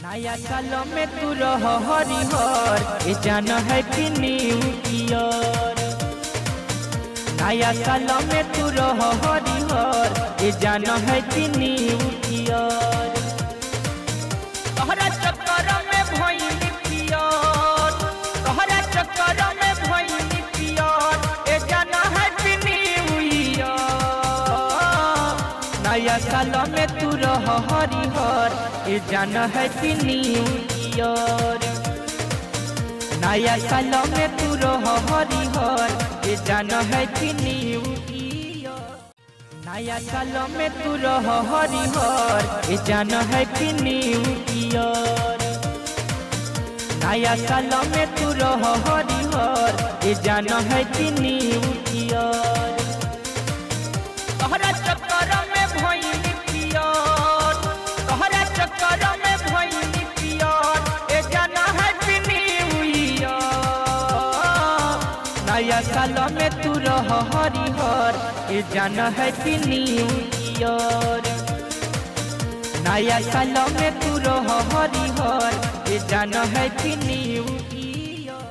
नया साल में तू रह हरिहर ए जान हैप्पी न्यू ईयर। नया साल में तू रह हरिहर ए जान हैप्पी न्यू ईयर। तोहरा चक्कर में भइल पियर, तोहरा चक्कर में भइल पियर ए जान हैप्पी न्यू ईयर। नया साल में तू रह हरिहर ए जान हैप्पी न्यू ईयर। नया साल में तू रह हरिहर ए जान हैप्पी न्यू ईयर। नया साल में तू रह हरिहर ए जान हैप्पी न्यू ईयर। नया साल में तू रह हरिहर ए जान हैप्पी न्यू ईयर। तोहरा चक्कर में भइल पियर, तोहरा चक्कर में भइल पियर ए जान हैप्पी न्यू ईयर। नया साल में तू रह हरिहर ए जान हैप्पी न्यू ईयर। नया साल में तू रह हरिहर ए जान हैप्पी न्यू ईयर।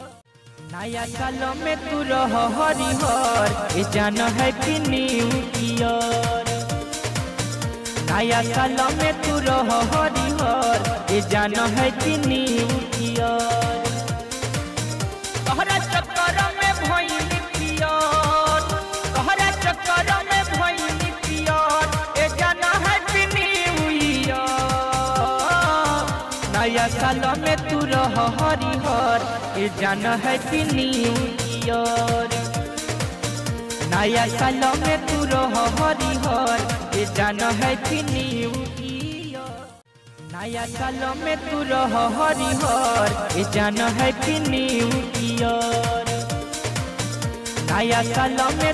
नया साल में तू रह हरिहर ए जान हैप्पी न्यू ईयर। नया साल में तू रह हरिहर ए जान हैप्पी न्यू ईयर। तोहरा चक्कर में भइल पियर, तोहरा चक्कर में भइल पियर ए जान हैप्पी न्यू ईयर। नया साल में तू रह हरिहर ए जान हैप्पी न्यू ईयर। नया साल में तू रह हरिहर ए जान हैप्पी न्यू ईयर। नया साल में तू रह हरिहर ए जान हैप्पी न्यू ईयर। नया साल में